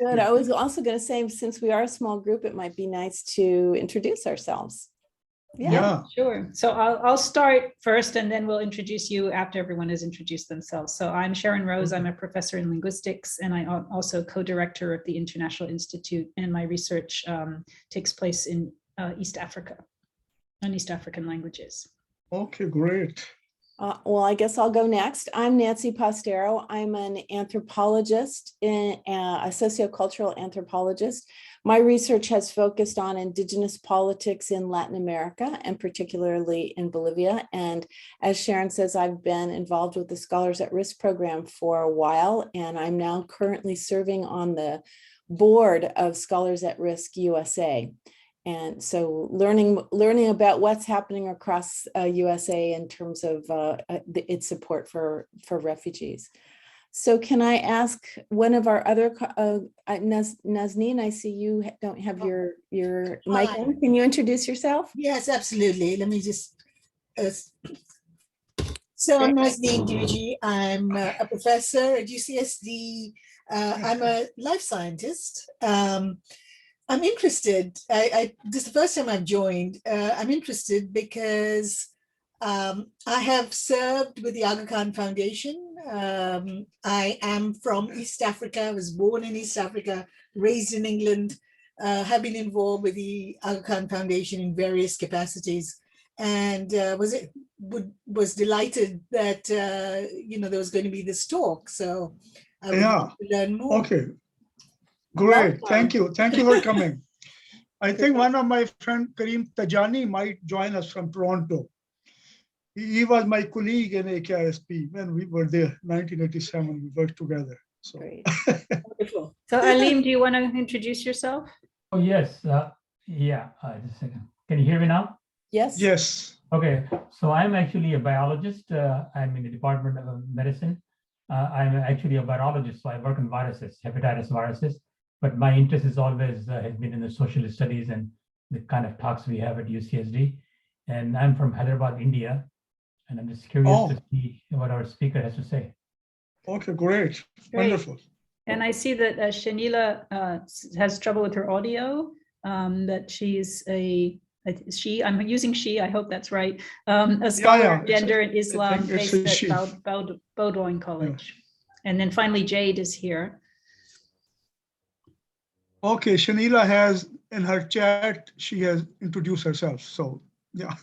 Good. I was also going to say, since we are a small group, it might be nice to introduce ourselves. Yeah, sure. So I'll start first, and then we'll introduce you after everyone has introduced themselves. So I'm Sharon Rose. I'm a professor in linguistics, and I'm also co-director of the International Institute, and my research takes place in East Africa, on East African languages. Okay, great. Well, I guess I'll go next. I'm Nancy Postero. I'm an anthropologist, a sociocultural anthropologist. My research has focused on indigenous politics in Latin America, and particularly in Bolivia. And as Sharon says, I've been involved with the Scholars at Risk program for a while, and I'm now currently serving on the board of Scholars at Risk USA. And so learning about what's happening across USA in terms of its support for refugees. So can I ask one of our other, Nazneen, I see you don't have your mic on. Can you introduce yourself? Yes, absolutely. Let me just, so I'm Nazneen Duji. I'm a professor at UCSD. I'm a life scientist. I'm interested. This is the first time I've joined. I'm interested because I have served with the Aga Khan Foundation. I am from East Africa. I was born in East Africa, raised in England, have been involved with the Aga Khan Foundation in various capacities, and was delighted that there was going to be this talk. So I would like to learn more. Okay. Great. Thank you. Thank you for coming. I think one of my friend Karim Tajani might join us from Toronto. He was my colleague in AKISP when we were there, 1987. We worked together. So. Great. Wonderful. So Aleem, do you want to introduce yourself? Oh, yes. Yeah. Just a second. Can you hear me now? Yes. Yes. Okay. So I'm actually a biologist. I'm in the Department of Medicine. I'm actually a virologist, so I work on viruses, hepatitis viruses. But my interest is always has been in the social studies and the kind of talks we have at UCSD. And I'm from Hyderabad, India. And I'm just curious to see what our speaker has to say. Okay, great. Wonderful. And I see that Shanila has trouble with her audio, that she's I'm using she, I hope that's right, a scholar of gender and Islam based at Bowdoin College. And then finally, Jade is here. Okay, Shanila has in her chat, she has introduced herself. So yeah.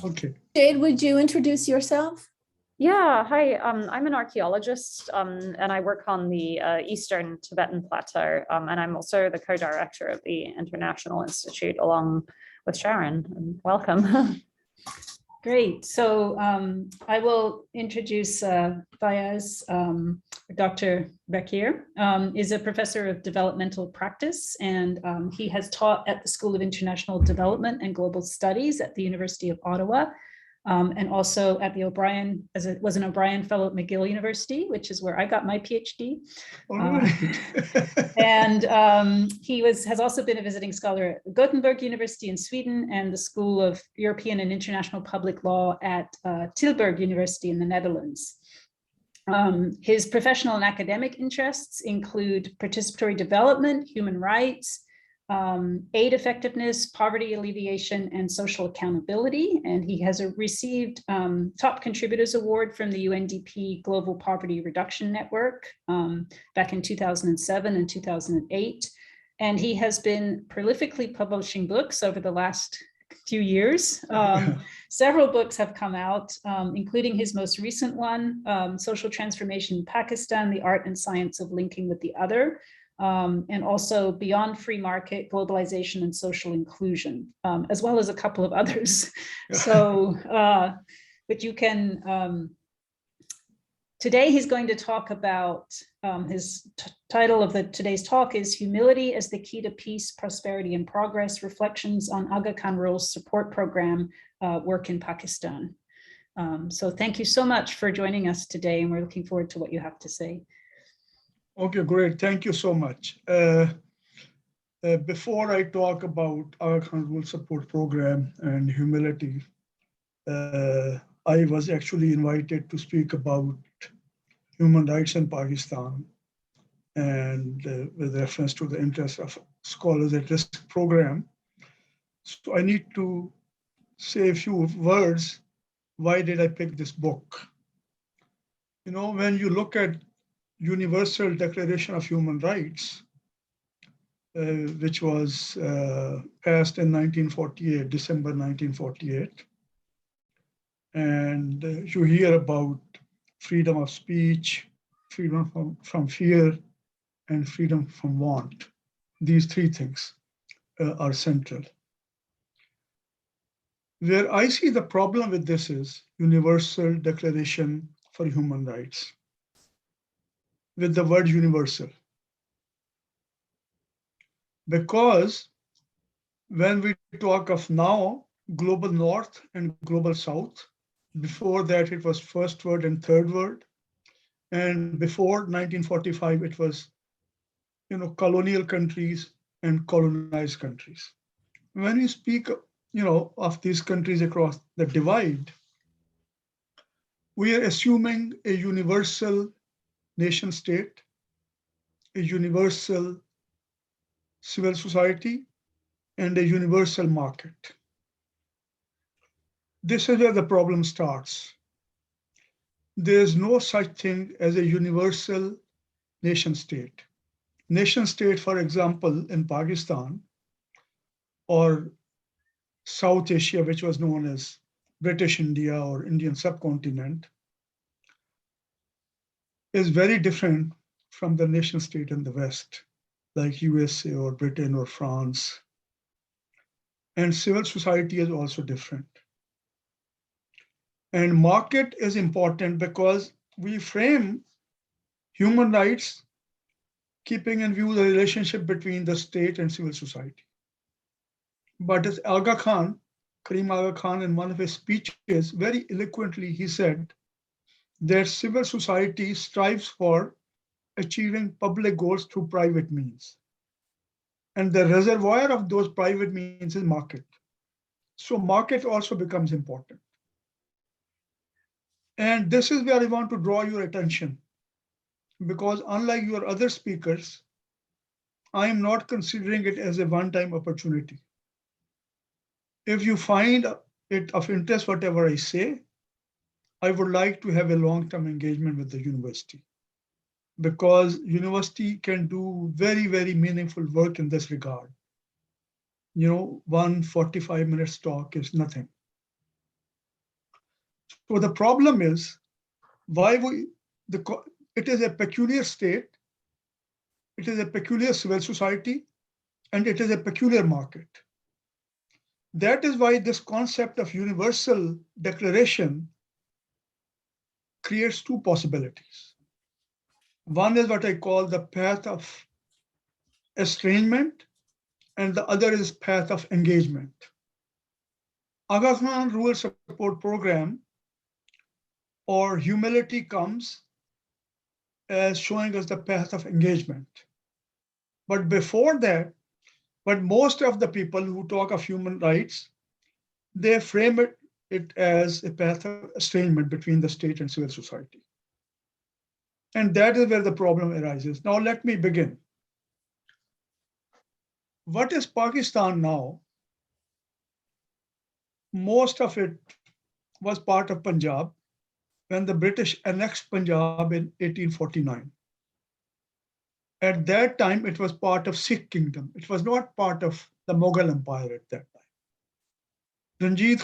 Okay. Jade, would you introduce yourself? Yeah, hi, I'm an archaeologist and I work on the Eastern Tibetan Plateau, and I'm also the co-director of the International Institute along with Sharon, and welcome. Great, so I will introduce Fayyaz. Dr. Baqir is a professor of developmental practice, and he has taught at the School of International Development and Global Studies at the University of Ottawa, and also at the O'Brien, was an O'Brien Fellow at McGill University, which is where I got my PhD. And he has also been a visiting scholar at Gothenburg University in Sweden and the School of European and International Public Law at Tilburg University in the Netherlands. His professional and academic interests include participatory development, human rights, aid effectiveness, poverty alleviation, and social accountability. And he has received Top Contributors Award from the UNDP Global Poverty Reduction Network back in 2007 and 2008. And he has been prolifically publishing books over the last few years. Several books have come out, including his most recent one, Social Transformation in Pakistan, The Art and Science of Linking with the Other, and also Beyond Free Market, Globalization and Social Inclusion, as well as a couple of others. So, but you can, today he's going to talk about, his title of today's talk is Humility as the Key to Peace, Prosperity and Progress, Reflections on Aga Khan Rule's Support Program Work in Pakistan. So thank you so much for joining us today, and we're looking forward to what you have to say. Okay, great. Thank you so much. Before I talk about Aga Khan Rule Support Program and humility, I was actually invited to speak about human rights in Pakistan. and with reference to the interest of Scholars at Risk program. So I need to say a few words. Why did I pick this book? You know, when you look at Universal Declaration of Human Rights, which was passed in 1948, December 1948, and you hear about freedom of speech, freedom from fear, and freedom from want. These three things are central. Where I see the problem with this is Universal Declaration for Human Rights, with the word universal. Because when we talk of now, global north and global south, before that it was first world and third world. And before 1945, it was, colonial countries and colonized countries. When we speak, of these countries across the divide, we are assuming a universal nation state, a universal civil society, and a universal market. This is where the problem starts. There is no such thing as a universal nation state. Nation state, for example, in Pakistan or South Asia, which was known as British India or Indian subcontinent, is very different from the nation state in the West, like USA or Britain or France. And civil society is also different. And market is important because we frame human rights keeping in view the relationship between the state and civil society. But as Karim Aga Khan, in one of his speeches, very eloquently, he said that civil society strives for achieving public goals through private means. And the reservoir of those private means is market. So market also becomes important. And this is where I want to draw your attention, because unlike your other speakers, I am not considering it as a one-time opportunity. If you find it of interest, whatever I say, I would like to have a long-term engagement with the university, because university can do very, very meaningful work in this regard. One 45-minute talk is nothing. So the problem is it is a peculiar state, it is a peculiar civil society, and it is a peculiar market. That is why this concept of universal declaration creates two possibilities. One is what I call the path of estrangement, and the other is path of engagement. Aga Khan Rural Support Program, or humility, comes as showing us the path of engagement. But before that, most of the people who talk of human rights, they frame it as a path of estrangement between the state and civil society. And that is where the problem arises. Now let me begin. What is Pakistan now? Most of it was part of Punjab when the British annexed Punjab in 1849. At that time, it was part of Sikh kingdom. It was not part of the Mughal Empire at that time. Ranjit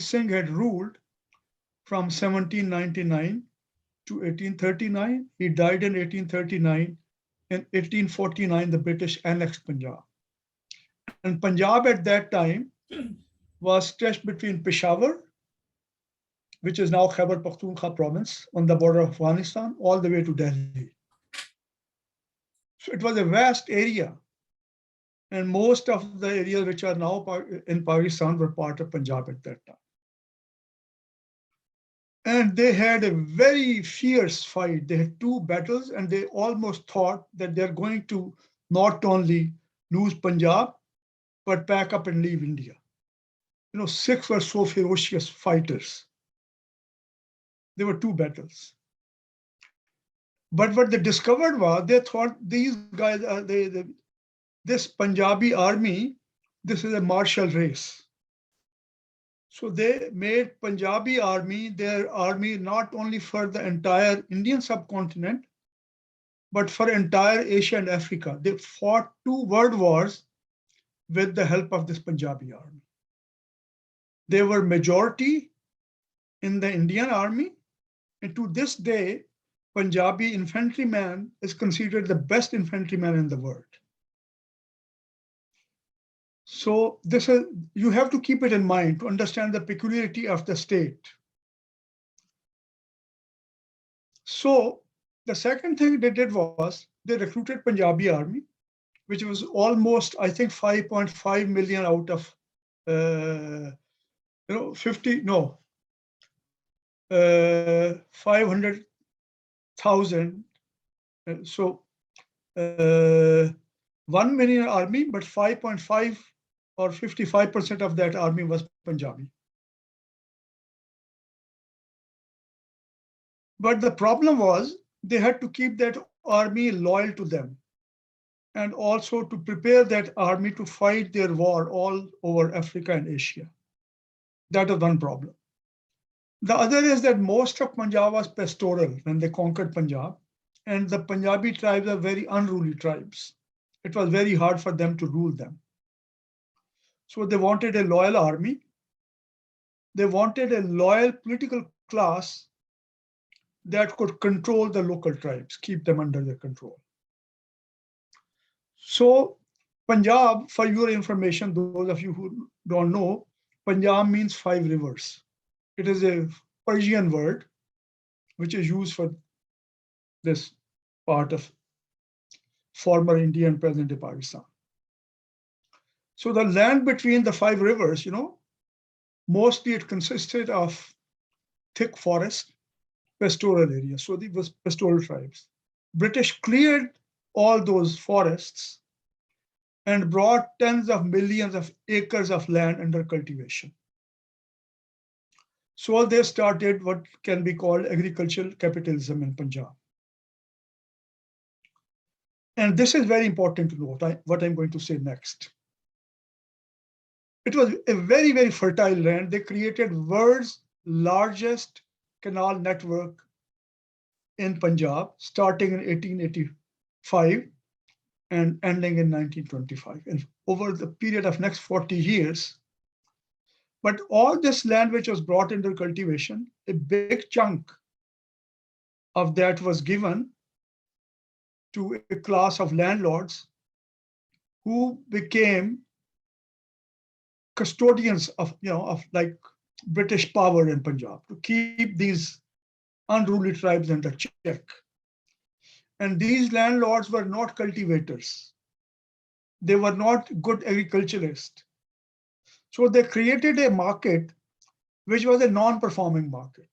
Singh had ruled from 1799 to 1839. He died in 1839. In 1849, the British annexed Punjab. And Punjab at that time was stretched between Peshawar, which is now Khyber Pakhtunkhwa province on the border of Afghanistan, all the way to Delhi. So it was a vast area. And most of the areas which are now in Pakistan were part of Punjab at that time. And they had a very fierce fight. They had two battles, and they almost thought that they're going to not only lose Punjab, but pack up and leave India. Sikhs were so ferocious fighters. There were two battles. But what they discovered was they thought these guys are this Punjabi army, this is a martial race. So they made Punjabi army their army not only for the entire Indian subcontinent, but for entire Asia and Africa. They fought 2 world wars with the help of this Punjabi army. They were majority in the Indian army, and to this day, Punjabi infantryman is considered the best infantryman in the world. So this is, you have to keep it in mind to understand the peculiarity of the state. So the second thing they did was they recruited Punjabi army, which was almost, I think, 5.5 million out of 500,000. So 1 million army, but 5.5 or 55% of that army was Punjabi. But the problem was they had to keep that army loyal to them, and also to prepare that army to fight their war all over Africa and Asia. That is one problem. The other is that most of Punjab was pastoral when they conquered Punjab, and the Punjabi tribes are very unruly tribes. It was very hard for them to rule them. So they wanted a loyal army. They wanted a loyal political class that could control the local tribes, keep them under their control. So Punjab, for your information, those of you who don't know, Punjab means 5 rivers. It is a Persian word, which is used for this part of former India and present-day Pakistan. So the land between the 5 rivers, mostly it consisted of thick forest, pastoral areas. So these was pastoral tribes. British cleared all those forests and brought tens of millions of acres of land under cultivation. So they started what can be called agricultural capitalism in Punjab. And this is very important to note, what I'm going to say next. It was a very, very fertile land. They created world's largest canal network in Punjab, starting in 1885 and ending in 1925. And over the period of next 40 years, but all this land which was brought under cultivation, a big chunk of that was given to a class of landlords who became custodians of like British power in Punjab to keep these unruly tribes under check. And these landlords were not cultivators. They were not good agriculturalists. So they created a market which was a non-performing market,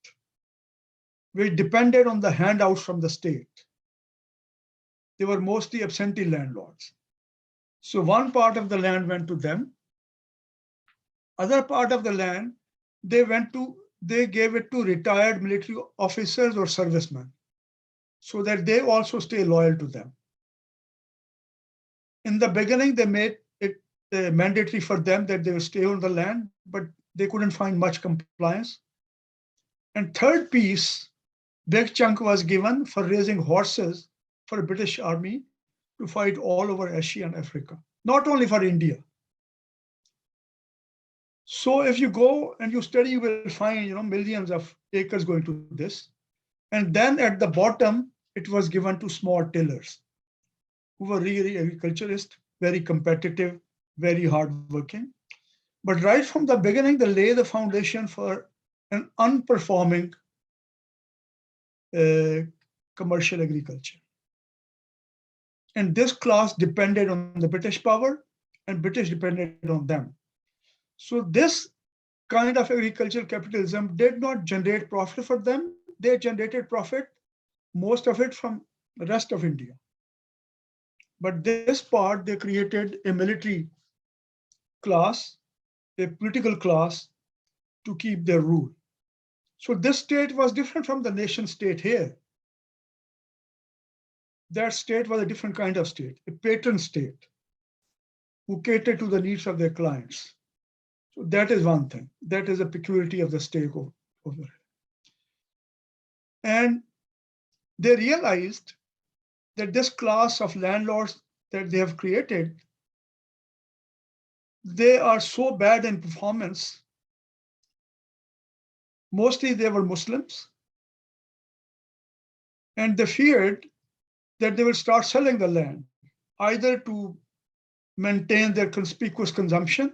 which depended on the handouts from the state. They were mostly absentee landlords. So one part of the land went to them. Other part of the land, they gave it to retired military officers or servicemen so that they also stay loyal to them. In the beginning, they made it mandatory for them that they will stay on the land, but they couldn't find much compliance. And third piece, big chunk was given for raising horses for the British Army to fight all over Asia and Africa, not only for India. So if you go and you study, you will find millions of acres going to this. And then at the bottom, it was given to small tillers who were really agriculturists, very competitive, very hardworking. But right from the beginning, they lay the foundation for an unperforming commercial agriculture. And this class depended on the British power, and British depended on them. So this kind of agricultural capitalism did not generate profit for them. They generated profit, most of it from the rest of India. But this part, they created a military class, a political class to keep their rule. So this state was different from the nation state here. that state was a different kind of state, a patron state, who catered to the needs of their clients. So that is one thing. That is a peculiarity of the state over there. And they realized that this class of landlords that they have created, they are so bad in performance. Mostly they were Muslims. And they feared that they will start selling the land, either to maintain their conspicuous consumption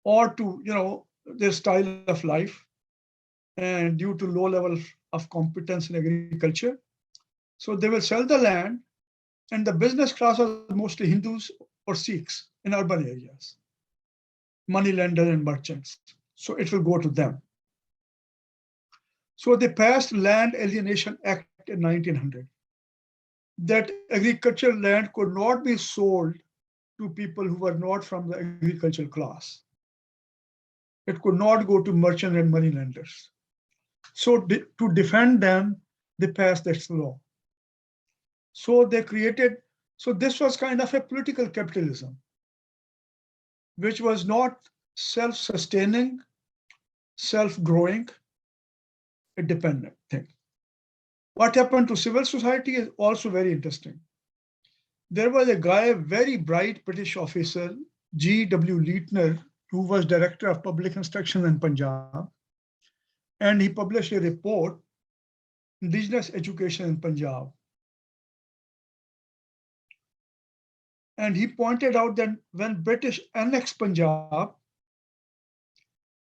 or to, their style of life, and due to low level of competence in agriculture. So they will sell the land, and the business class are mostly Hindus or Sikhs in urban areas, money lenders and merchants. So it will go to them. So they passed Land Alienation Act in 1900, that agricultural land could not be sold to people who were not from the agricultural class. It could not go to merchants and money lenders. So to defend them, they passed this law. So they created, so this was kind of a political capitalism, which was not self-sustaining, self-growing, a dependent thing. What happened to civil society is also very interesting. There was a guy, a very bright British officer, G.W. Leitner, who was director of public instruction in Punjab. And he published a report, Indigenous Education in Punjab. And he pointed out that when British annexed Punjab,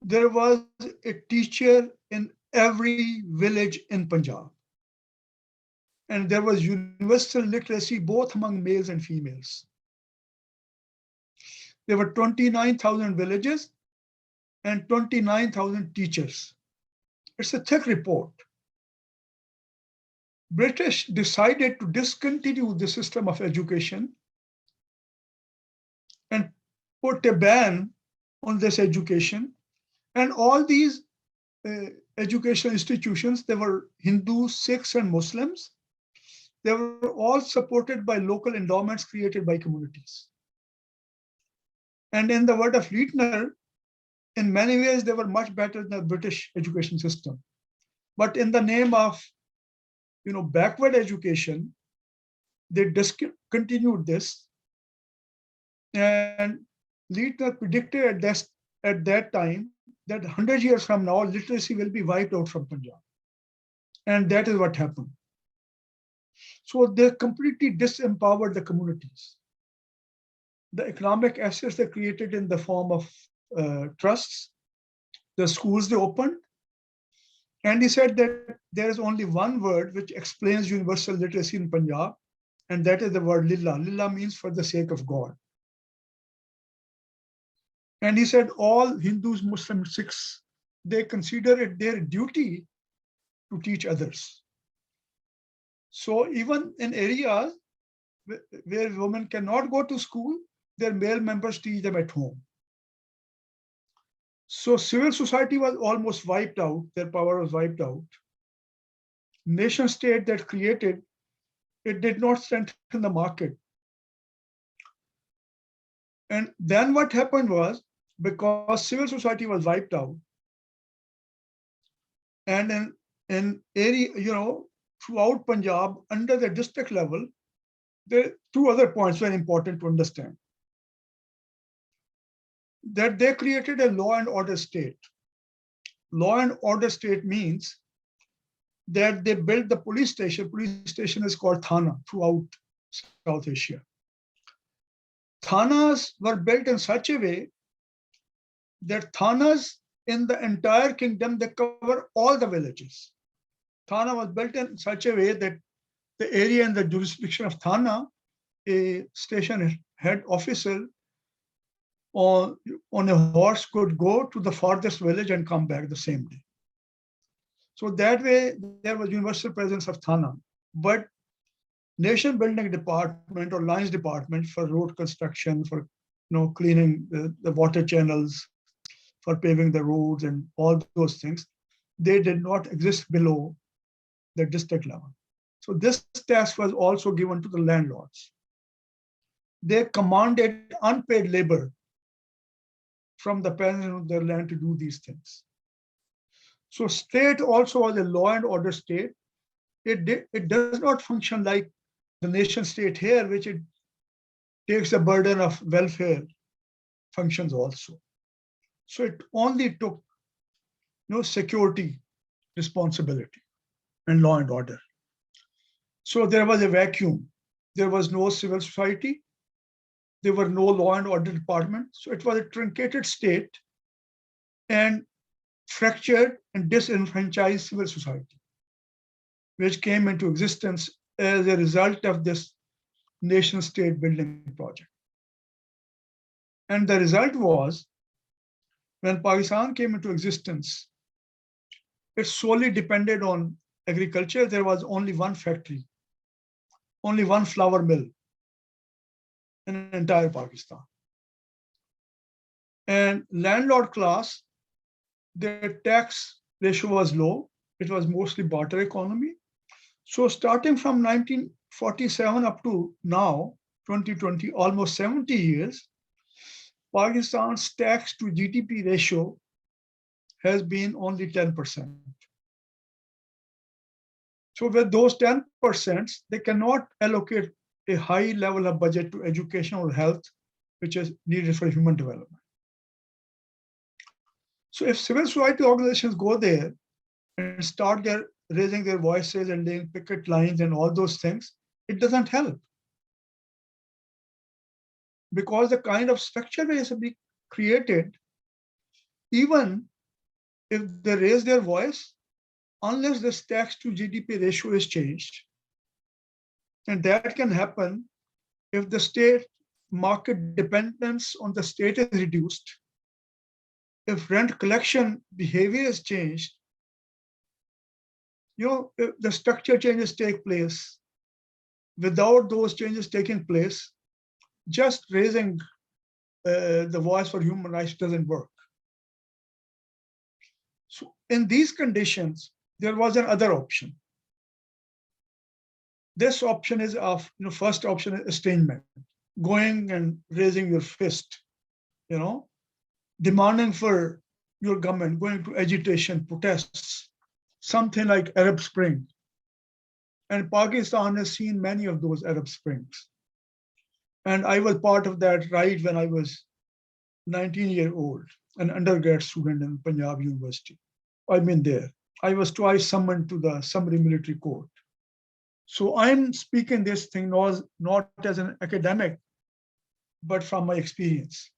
there was a teacher in every village in Punjab. And there was universal literacy both among males and females. There were 29,000 villages and 29,000 teachers. It's a thick report. British decided to discontinue the system of education and put a ban on this education. And all these educational institutions, they were Hindus, Sikhs, and Muslims. They were all supported by local endowments created by communities. And in the word of Leitner, in many ways, they were much better than the British education system. But in the name of, backward education, they discontinued this. And Leitner predicted at that time that 100 years from now, literacy will be wiped out from Punjab. And that is what happened. So they completely disempowered the communities. The economic assets they created in the form of trusts, the schools they opened. And he said that there is only one word which explains universal literacy in Punjab, and that is the word lillah. Lillah means for the sake of God. And he said all Hindus, Muslims, Sikhs, they consider it their duty to teach others. So even in areas where women cannot go to school, their male members teach them at home. So civil society was almost wiped out, their power was wiped out. Nation state that created, it did not strengthen the market. And then what happened was, because civil society was wiped out, and in area, throughout Punjab, under the district level, there are two other points very important to understand. That they created a law and order state. Law and order state means that they built the police station. Police station is called Thana throughout South Asia. Thanas were built in such a way that Thanas in the entire kingdom, they cover all the villages. Thana was built in such a way that the area and the jurisdiction of Thana, a station head officer on a horse could go to the farthest village and come back the same day. So that way there was universal presence of Thana. But nation building department or lines department for road construction, for cleaning the water channels, for paving the roads and all those things, they did not exist below the district level. So this task was also given to the landlords. They commanded unpaid labor from the parents of their land to do these things. So state also was a law and order state. It does not function like the nation state here, which it takes the burden of welfare functions also. So it only took security responsibility and law and order. So there was a vacuum. There was no civil society. There were no law and order department. So it was a truncated state and fractured and disenfranchised civil society, which came into existence as a result of this nation state building project. And the result was, when Pakistan came into existence, it solely depended on agriculture. There was only one factory, only one flour mill in entire Pakistan. And landlord class, their tax ratio was low. It was mostly barter economy. So starting from 1947 up to now, 2020, almost 70 years, Pakistan's tax to GDP ratio has been only 10%. So with those 10%, they cannot allocate a high level of budget to education or health, which is needed for human development. So if civil society organizations go there and start raising their voices and laying picket lines and all those things, it doesn't help. Because the kind of structure that has to be created, even if they raise their voice, unless this tax to GDP ratio is changed, and that can happen if the state market dependence on the state is reduced, if rent collection behavior is changed, if the structure changes take place. Without those changes taking place, just raising the voice for human rights doesn't work. So in these conditions, there was another option. This option is first option is estrangement, going and raising your fist, demanding for your government, going to agitation, protests, something like Arab Spring. And Pakistan has seen many of those Arab Springs. And I was part of that ride when I was 19-year-old, an undergrad student in Punjab University. I've been there. I was twice summoned to the summary military court. So I'm speaking this thing not as an academic, but from my experience.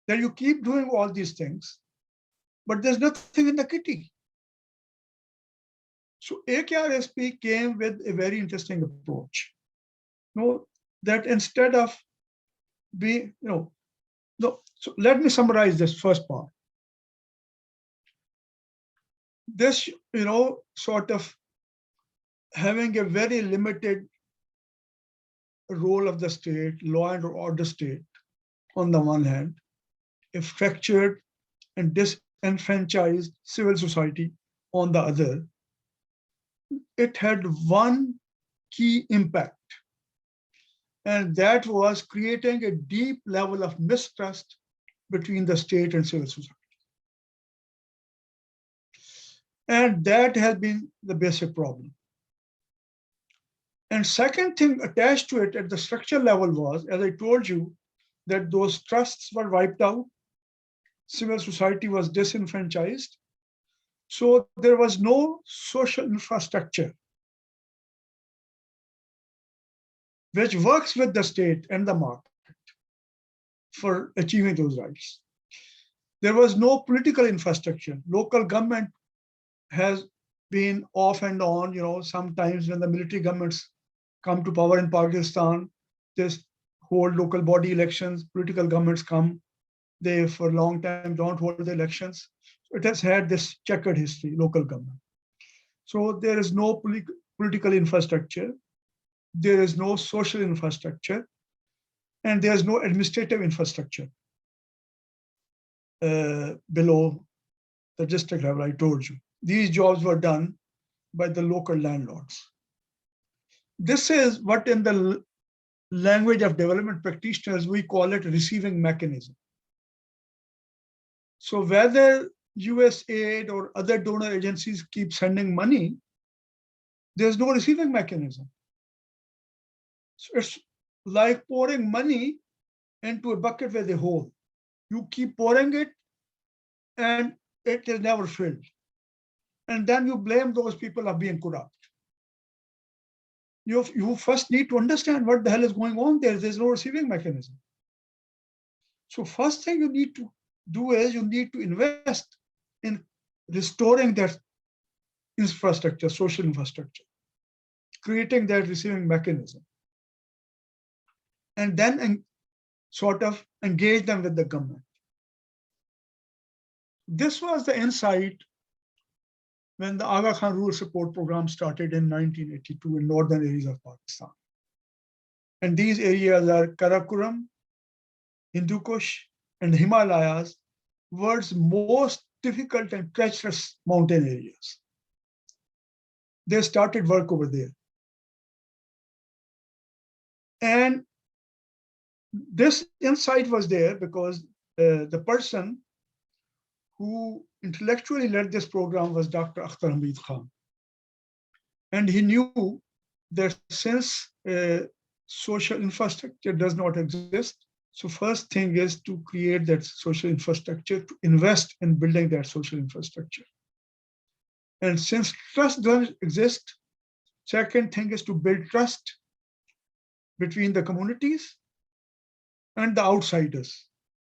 That you keep doing all these things, but there's nothing in the kitty. So AKRSP came with a very interesting approach. That instead of being, so let me summarize this first part. This, sort of having a very limited role of the state, law and order state, on the one hand, a fractured and disenfranchised civil society on the other, it had one key impact, and that was creating a deep level of mistrust between the state and civil society. And that has been the basic problem. And second thing attached to it at the structure level was, as I told you, that those trusts were wiped out, civil society was disenfranchised, so there was no social infrastructure which works with the state and the market for achieving those rights. There was no political infrastructure. Local government has been off and on, sometimes when the military governments come to power in Pakistan, they hold local body elections, political governments come, they for a long time don't hold the elections. So it has had this checkered history, local government. So there is no political infrastructure, there is no social infrastructure, and there's no administrative infrastructure below the district level, I told you. These jobs were done by the local landlords. This is what in the language of development practitioners, we call it receiving mechanism. So whether USAID or other donor agencies keep sending money, there's no receiving mechanism. So it's like pouring money into a bucket with a hole. You keep pouring it and it is never filled. And then you blame those people of being corrupt. You first need to understand what the hell is going on there. There's no receiving mechanism. So first thing you need to do is you need to invest in restoring that infrastructure, social infrastructure, creating that receiving mechanism, and then sort of engage them with the government. This was the insight when the Aga Khan Rural Support Program started in 1982 in northern areas of Pakistan. And these areas are Karakoram, Hindu Kush, and Himalayas, world's most difficult and treacherous mountain areas. They started work over there. And this insight was there because the person who intellectually led this program was Dr. Akhtar Hamid Khan. And he knew that since social infrastructure does not exist, so first thing is to create that social infrastructure, to invest in building that social infrastructure. And since trust doesn't exist, second thing is to build trust between the communities and the outsiders,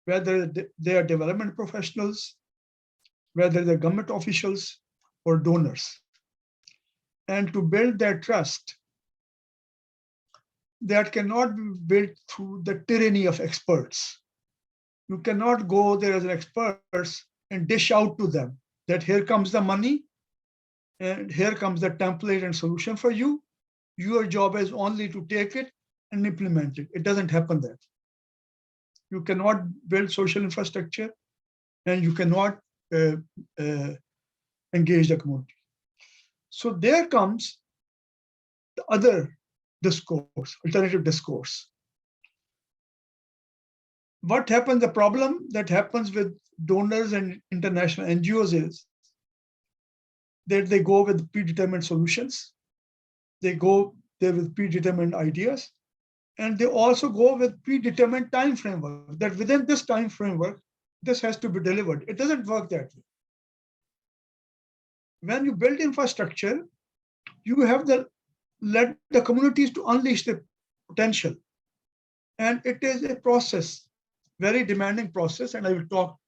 whether they are development professionals, whether they're government officials or donors. And to build that trust that cannot be built through the tyranny of experts. You cannot go there as an expert and dish out to them that here comes the money and here comes the template and solution for you. Your job is only to take it and implement it. It doesn't happen there. You cannot build social infrastructure and you cannot engage the community. So there comes the other discourse, alternative discourse. What happens, the problem that happens with donors and international NGOs is that they go with predetermined solutions. They go there with predetermined ideas, and they also go with predetermined time framework, that within this time framework, this has to be delivered. It doesn't work that way. When you build infrastructure, you have let the communities to unleash their potential. And it is a process, very demanding process, and I will talk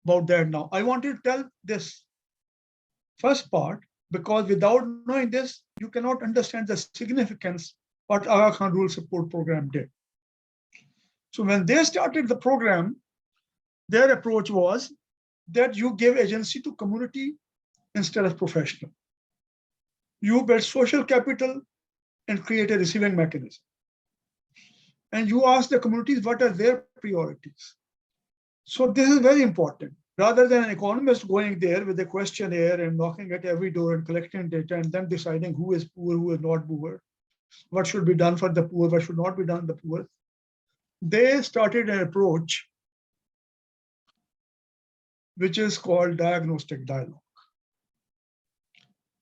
about that now. I want to tell this first part, because without knowing this, you cannot understand the significance what Aga Khan Rural Support Program did. So when they started the program, their approach was that you give agency to community instead of professional. You build social capital and create a receiving mechanism. And you ask the communities what are their priorities. So this is very important. Rather than an economist going there with a questionnaire and knocking at every door and collecting data and then deciding who is poor, who is not poor, what should be done for the poor, what should not be done for the poor, they started an approach which is called diagnostic dialogue.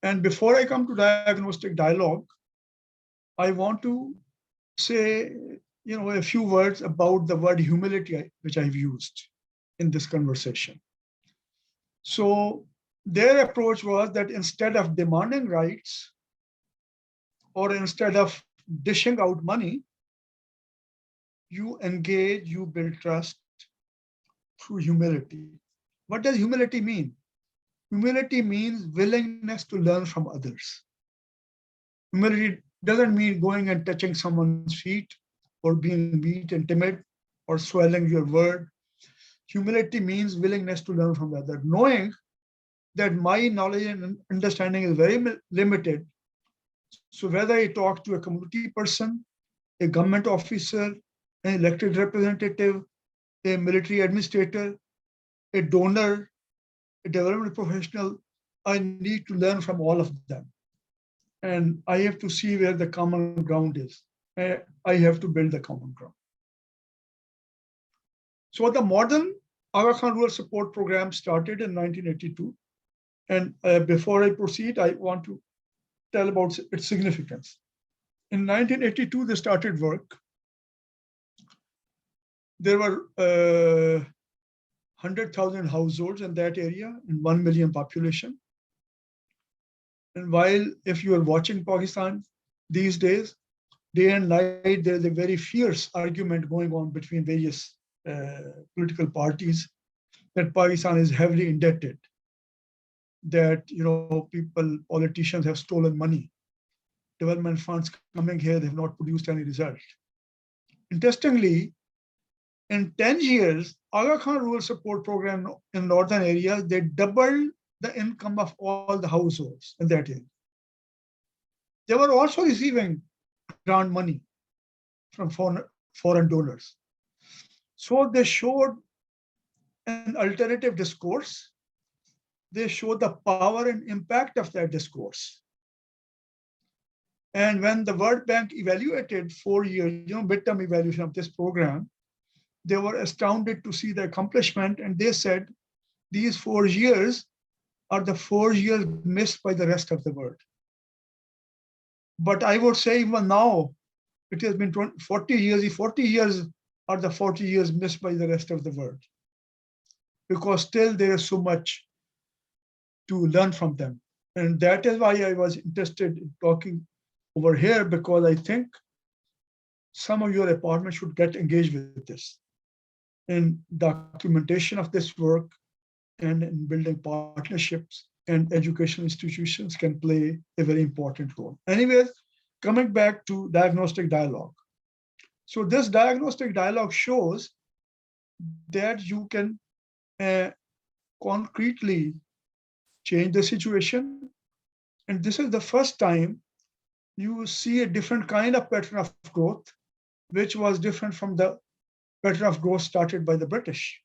And before I come to diagnostic dialogue, I want to say, a few words about the word humility, which I've used in this conversation. So their approach was that instead of demanding rights or instead of dishing out money, you engage, you build trust through humility. What does humility mean? Humility means willingness to learn from others. Humility doesn't mean going and touching someone's feet or being weak and timid or swallowing your word. Humility means willingness to learn from the other, knowing that my knowledge and understanding is very limited. So whether I talk to a community person, a government officer, an elected representative, a military administrator, a donor, a development professional, I need to learn from all of them. and I have to see where the common ground is. I have to build the common ground. So the modern Aga Khan Rural Support Program started in 1982. And before I proceed, I want to tell about its significance. In 1982, they started work. There were 100,000 households in that area and 1 million population. And while if you are watching Pakistan these days, day and night, there's a very fierce argument going on between various political parties that Pakistan is heavily indebted, that politicians have stolen money. Development funds coming here, they have not produced any result. Interestingly, in 10 years, Aga Khan Rural Support Program in northern areas, they doubled the income of all the households in that area. They were also receiving grant money from foreign donors. So they showed an alternative discourse. They showed the power and impact of that discourse. And when the World Bank evaluated 4 years, midterm evaluation of this program, they were astounded to see the accomplishment. And they said, these 4 years are the 4 years missed by the rest of the world. But I would say even now, it has been 40 years. 40 years are the 40 years missed by the rest of the world, because still there is so much to learn from them. And that is why I was interested in talking over here, because I think some of your departments should get engaged with this in documentation of this work, and in building partnerships, and educational institutions can play a very important role. Anyways, coming back to diagnostic dialogue. So this diagnostic dialogue shows that you can concretely change the situation. And this is the first time you see a different kind of pattern of growth, which was different from the pattern of growth started by the British.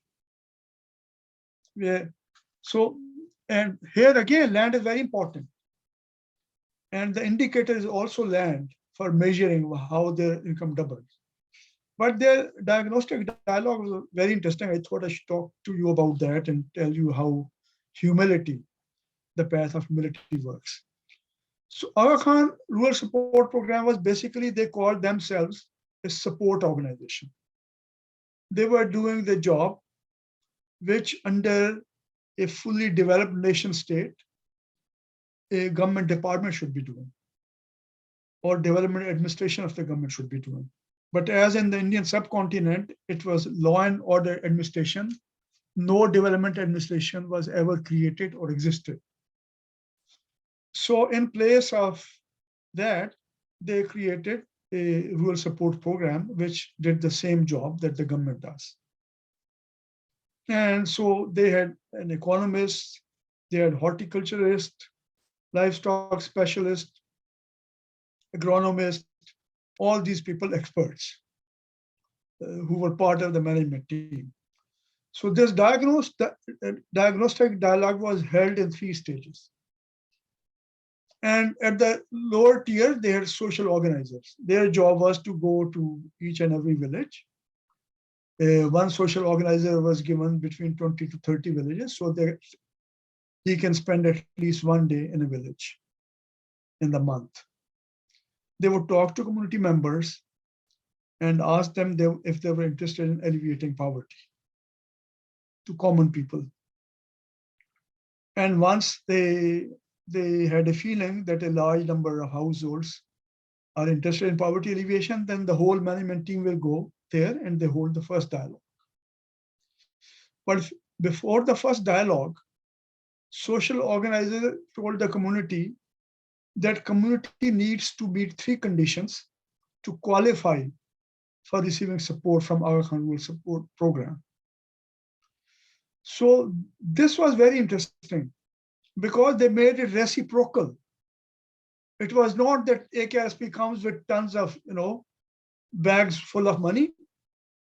Yeah. So, and here again, land is very important. And the indicator is also land for measuring how their income doubles. But their diagnostic dialogue was very interesting. I thought I should talk to you about that and tell you how humility, the path of humility works. So Aga Khan Rural Support Program was basically, they called themselves a support organization. They were doing the job which under a fully developed nation state, a government department should be doing, or development administration of the government should be doing. But as in the Indian subcontinent, it was law and order administration. No development administration was ever created or existed. So in place of that, they created a rural support program, which did the same job that the government does. And so they had an economist, they had horticulturist, livestock specialist, agronomist, all these people experts who were part of the management team. So this diagnostic dialogue was held in 3 stages. And at the lower tier, they had social organizers. Their job was to go to each and every village. One social organizer was given between 20 to 30 villages, so that he can spend at least 1 day in a village in the month. They would talk to community members and ask them if they were interested in alleviating poverty to common people. And once they had a feeling that a large number of households are interested in poverty alleviation, then the whole management team will go there and they hold the first dialogue. But before the first dialogue, social organizer told the community that community needs to meet 3 conditions to qualify for receiving support from Aga Khan Rural Support Program. So this was very interesting because they made it reciprocal. It was not that AKSP comes with tons of bags full of money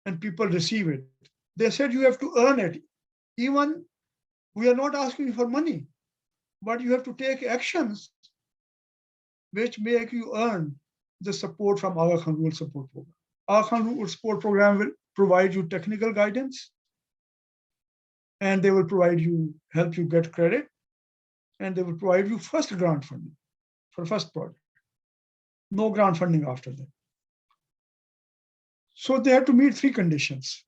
and people receive it. They said you have to earn it. Even we are not asking for money, but you have to take actions which make you earn the support from our Khan Rural Support Program. Our Khan Rural Support Program will provide you technical guidance, and they will help you get credit, and they will provide you first grant funding for first project. No grant funding after that. So they have to meet 3 conditions.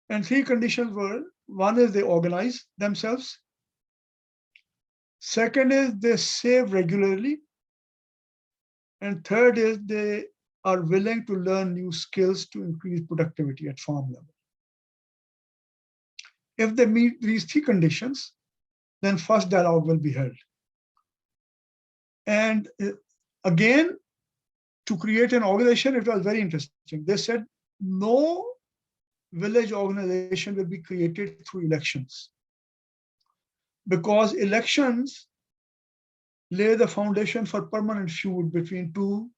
And 3 conditions were, one is they organize themselves. Second is they save regularly. And third is they are willing to learn new skills to increase productivity at farm level. If they meet these 3 conditions, then first dialogue will be held. And again, to create an organization, it was very interesting. They said no village organization will be created through elections, because elections lay the foundation for permanent feud between 2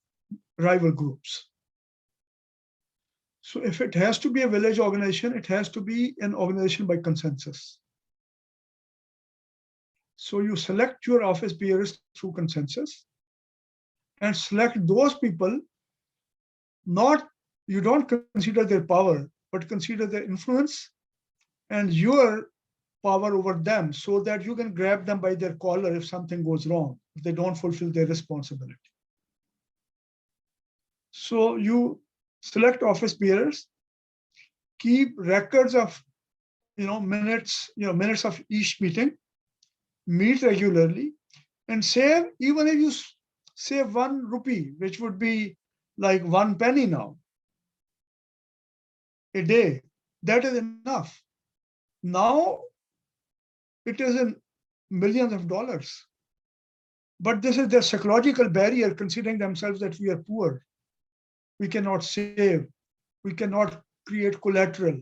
rival groups. So if it has to be a village organization, it has to be an organization by consensus. So you select your office bearers through consensus and select those people, you don't consider their power, but consider their influence and your power over them, so that you can grab them by their collar if something goes wrong, if they don't fulfill their responsibility. So you select office bearers, keep records of minutes of each meeting, meet regularly, and save, even if you save 1 rupee, which would be like 1 penny now a day, that is enough. Now it is in millions of dollars. But this is their psychological barrier, considering themselves that we are poor. We cannot save. We cannot create collateral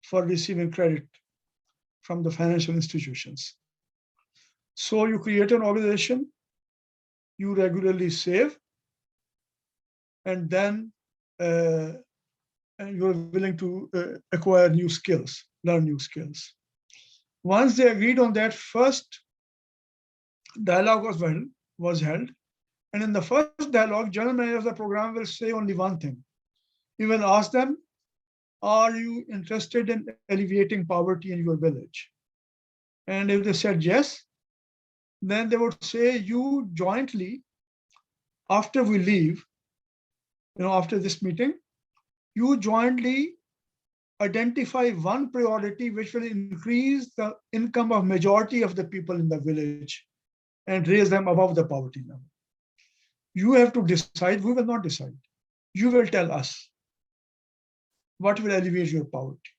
for receiving credit from the financial institutions. So you create an organization, you regularly save, and then you're willing to acquire new skills, learn new skills. Once they agreed on that, first dialogue was held. And in the first dialogue, general manager of the program will say only one thing. He will ask them, are you interested in alleviating poverty in your village? And if they said yes, then they would say, you jointly, after we leave, after this meeting, you jointly identify one priority which will increase the income of majority of the people in the village and raise them above the poverty level. You have to decide. We will not decide. You will tell us what will alleviate your poverty.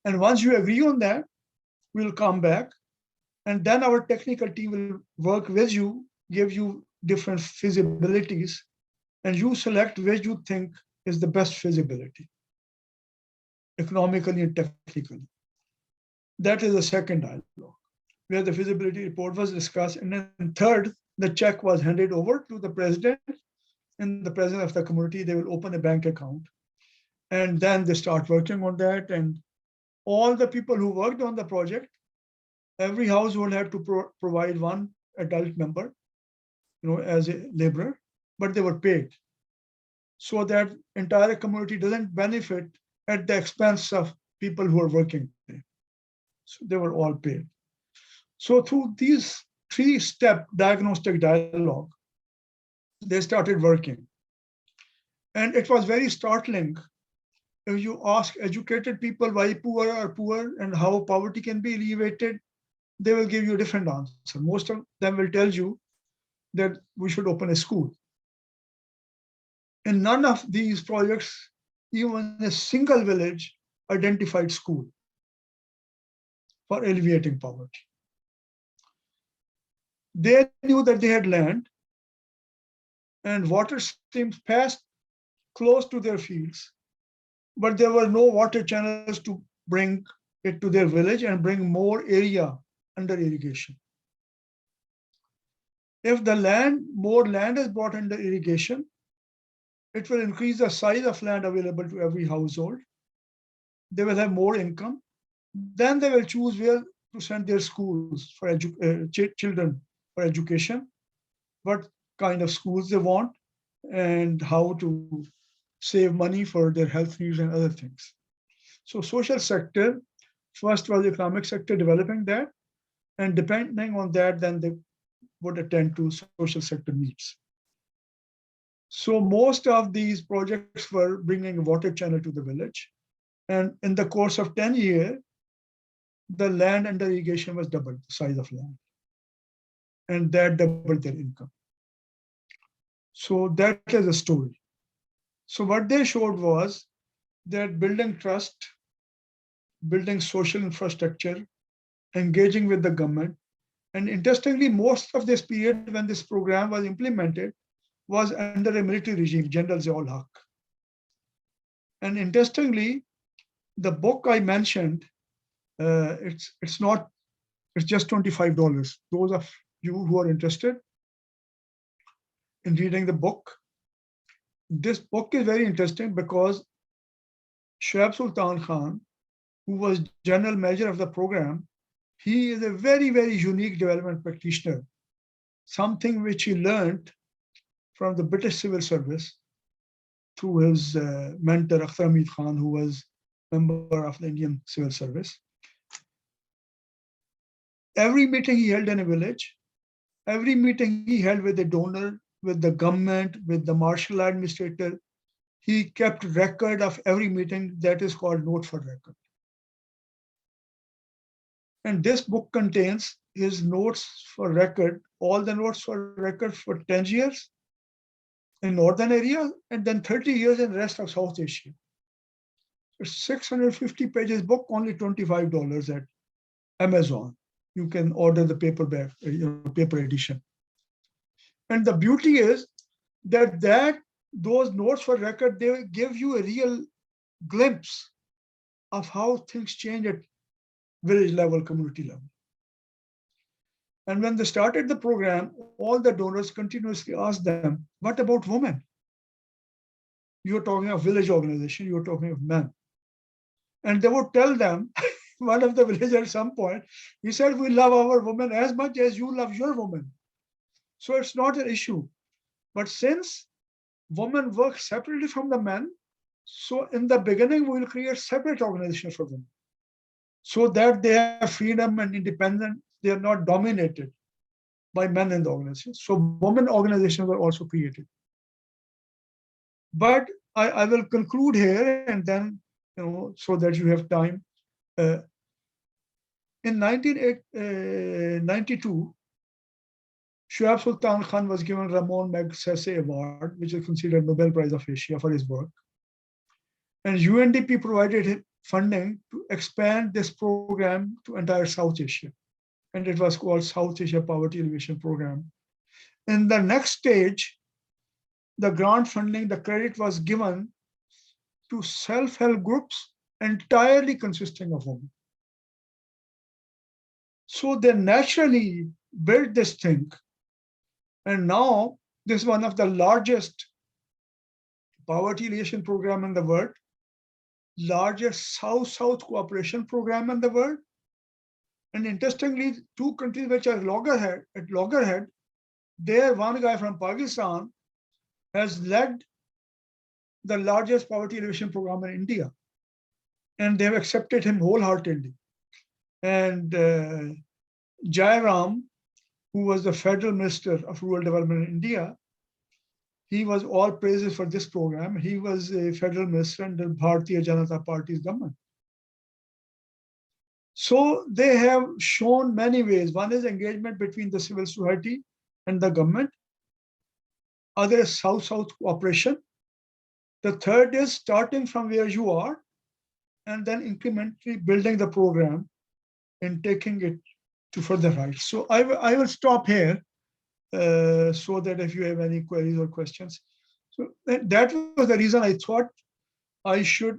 And once you agree on that, we'll come back, and then our technical team will work with you, give you different feasibilities, and you select which you think is the best feasibility, economically and technically. That is the second dialogue, where the feasibility report was discussed. And then third, the check was handed over to the president. In the presence of the community, they will open a bank account. And then they start working on that. And all the people who worked on the project, every household had to provide one adult member, as a laborer, but they were paid. So that entire community doesn't benefit at the expense of people who are working there. So they were all paid. So through these 3-step diagnostic dialogue, they started working. And it was very startling. If you ask educated people why poor are poor and how poverty can be alleviated, they will give you a different answer. Most of them will tell you that we should open a school. In none of these projects, even a single village identified school for alleviating poverty. They knew that they had land and water streams passed close to their fields, but there were no water channels to bring it to their village and bring more area under irrigation. If more land is brought under irrigation, it will increase the size of land available to every household. They will have more income. Then they will choose where to send their schools for children for education, what kind of schools they want, and how to save money for their health needs and other things. So social sector, first was the economic sector developing that, and depending on that, then they would attend to social sector needs. So most of these projects were bringing a water channel to the village. And in the course of 10 years, the land under irrigation was doubled the size of land. And that doubled their income. So that is a story. So what they showed was that building trust, building social infrastructure, engaging with the government. And interestingly, most of this period when this program was implemented was under a military regime, General Ziaul-Haq. And interestingly, the book I mentioned, it's just $25. Those of you who are interested in reading the book, this book is very interesting because Shoaib Sultan Khan, who was general manager of the program, he is a very, very unique development practitioner, something which he learned from the British civil service through his mentor, Akhtar Hamid Khan, who was a member of the Indian civil service. Every meeting he held in a village, every meeting he held with a donor, with the government, with the martial law administrator, he kept record of every meeting. That is called note for record. And this book contains his notes for record, all the notes for record for 10 years in northern area, and then 30 years in the rest of South Asia. It's 650 pages book, only $25 at Amazon. You can order the paperback, paper edition. And the beauty is that those notes for record, they give you a real glimpse of how things change at village level, community level. And when they started the program, all the donors continuously asked them, what about women? You're talking of village organization, you're talking of men. And they would tell them, one of the villagers at some point, he said, we love our women as much as you love your woman. So it's not an issue. But since women work separately from the men, so in the beginning, we will create separate organizations for women, so that they have freedom and independence. They are not dominated by men in the organization. So women organizations were also created. But I will conclude here, and then, so that you have time. In 1992, Shoaib Sultan Khan was given Ramon Magsaysay Award, which is considered Nobel Prize of Asia for his work. And UNDP provided him funding to expand this program to entire South Asia. And it was called South Asia Poverty Alleviation Program. In the next stage, the grant funding, the credit was given to self-help groups entirely consisting of women. So they naturally built this thing. And now this is one of the largest poverty alleviation program in the world, largest South-South cooperation program in the world. And interestingly, two countries which are at loggerhead, there one guy from Pakistan has led the largest poverty alleviation program in India. And they have accepted him wholeheartedly. And Jairam, who was the Federal Minister of Rural Development in India, he was all praises for this program. He was a federal minister under Bharatiya Janata Party's government. So they have shown many ways. One is engagement between the civil society and the government. Other is South-South cooperation. The third is starting from where you are and then incrementally building the program and taking it to further heights. So I will stop here so that if you have any queries or questions. So that was the reason I thought I should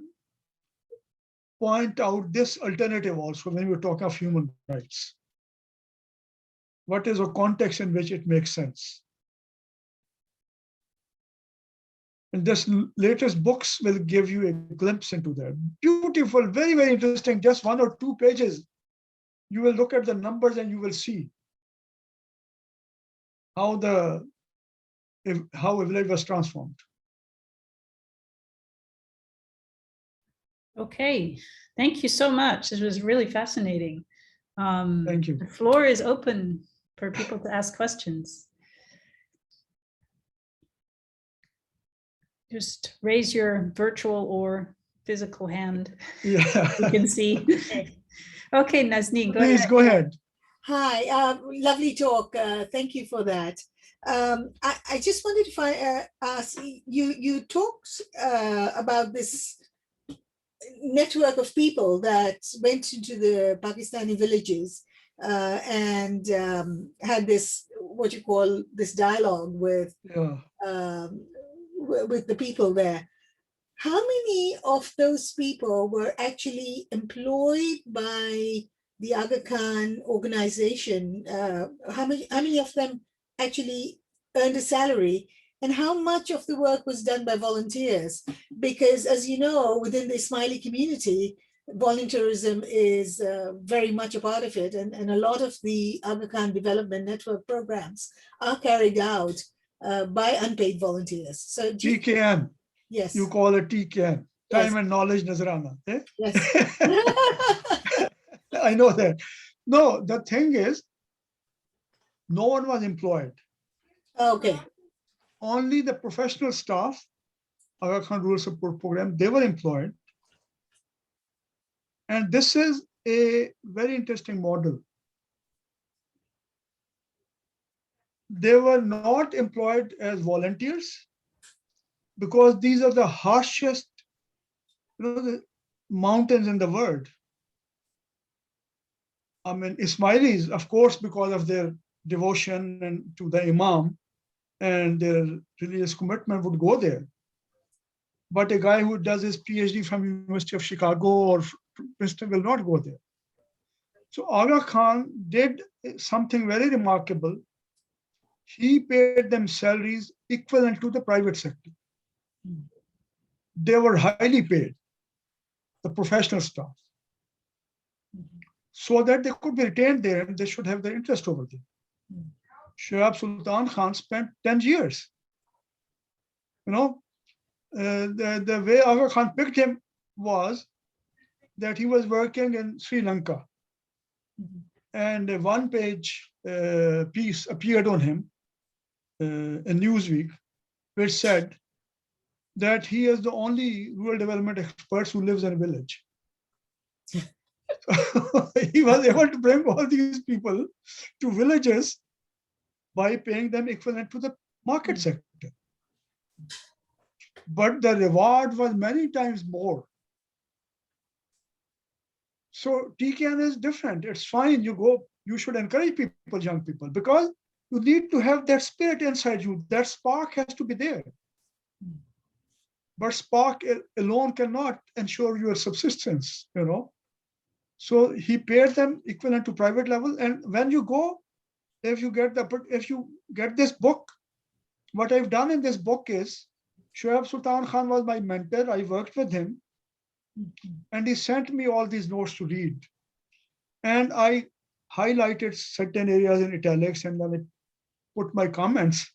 point out this alternative also when we're talking of human rights. What is a context in which it makes sense? And this latest books will give you a glimpse into that. Beautiful, very, very interesting, just 1 or 2 pages. You will look at the numbers and you will see how how a village was transformed. Okay, thank you so much. This was really fascinating. Thank you. The floor is open for people to ask questions. Just raise your virtual or physical hand. Yeah. You can see. Okay, Nazneen, go Please ahead. go ahead. Hi, lovely talk. Thank you for that. I just wanted to ask you talked about this network of people that went into the Pakistani villages and had this what you call this dialogue with Yeah. with the people there. How many of those people were actually employed by the Aga Khan organization? How many of them actually earned a salary? And how much of the work was done by volunteers? Because as you know, within the Ismaili community, volunteerism is very much a part of it. And a lot of the Aga Khan Development Network programs are carried out by unpaid volunteers. So do you, TKN. yes. You call it TKN. Time Yes. and knowledge Nazarana. Eh? Yes. I know that. No, the thing is, no one was employed. Okay. Only the professional staff, Aga Khan Rural Support Program, they were employed. And this is a very interesting model. They were not employed as volunteers because these are the harshest, the mountains in the world. I mean, Ismailis, of course, because of their devotion and to the Imam and their religious commitment would go there. But a guy who does his PhD from University of Chicago or Princeton will not go there. So Aga Khan did something very remarkable. He paid them salaries equivalent to the private sector. They were highly paid, the professional staff, so that they could be retained there and they should have their interest over there. Shahab Sultan Khan spent 10 years. The way Aga Khan picked him was that he was working in Sri Lanka. And a one-page piece appeared on him in Newsweek, which said that he is the only rural development expert who lives in a village. He was able to bring all these people to villages by paying them equivalent to the market sector. But the reward was many times more. So TKN is different. It's fine. You should encourage people, young people, because you need to have that spirit inside you. That spark has to be there. But spark alone cannot ensure your subsistence, So he paid them equivalent to private level. And when you go, if you get this book, what I've done in this book is, Shoaib Sultan Khan was my mentor. I worked with him. And he sent me all these notes to read. And I highlighted certain areas in italics and then I put my comments.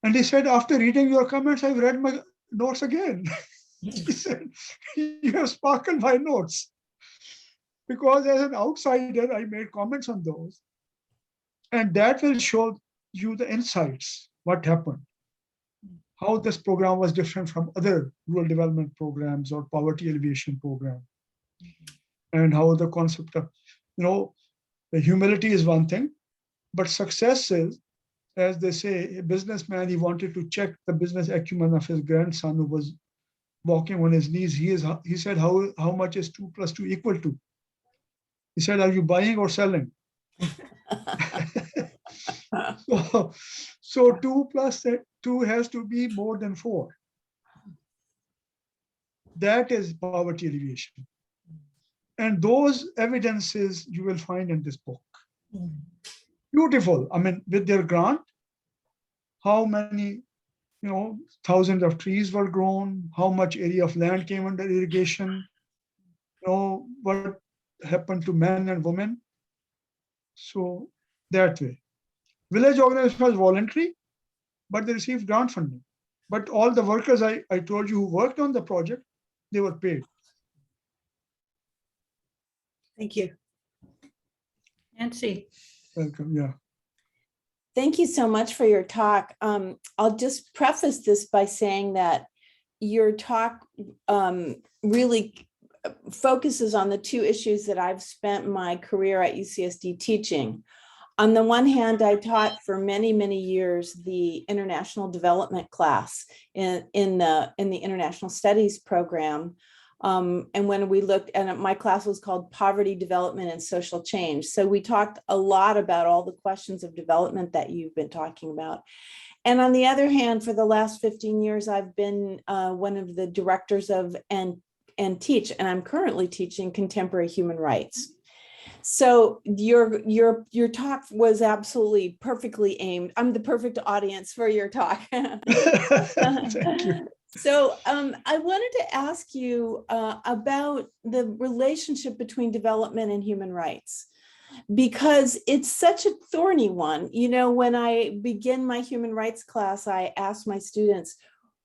And he said, after reading your comments, I've read my notes again. He said, you have sparkled my notes. Because as an outsider, I made comments on those. And that will show you the insights, what happened, how this program was different from other rural development programs or poverty alleviation program, and how the concept of, the humility is one thing, but success is, as they say, a businessman, he wanted to check the business acumen of his grandson who was walking on his knees. He said, how much is 2 + 2 equal to? He said, are you buying or selling? So 2 + 2 has to be more than 4. That is poverty alleviation. And those evidences you will find in this book. Beautiful. I mean, with their grant, how many, thousands of trees were grown, how much area of land came under irrigation, what happened to men and women. So that way. Village organization was voluntary, but they received grant funding. But all the workers I told you who worked on the project, they were paid. Thank you. Nancy. Welcome, yeah. Thank you so much for your talk. I'll just preface this by saying that your talk really focuses on the two issues that I've spent my career at UCSD teaching. On the one hand, I taught for many, many years the international development class in the international studies program. And when we looked, and my class was called Poverty, Development, and Social Change. So we talked a lot about all the questions of development that you've been talking about. And on the other hand, for the last 15 years, I've been one of the directors of and I'm currently teaching contemporary human rights. So your talk was absolutely perfectly aimed. I'm the perfect audience for your talk. Thank you. So I wanted to ask you about the relationship between development and human rights, because it's such a thorny one. You know, when I begin my human rights class, I ask my students,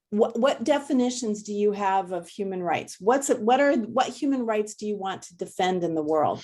what definitions do you have of human rights? What human rights do you want to defend in the world?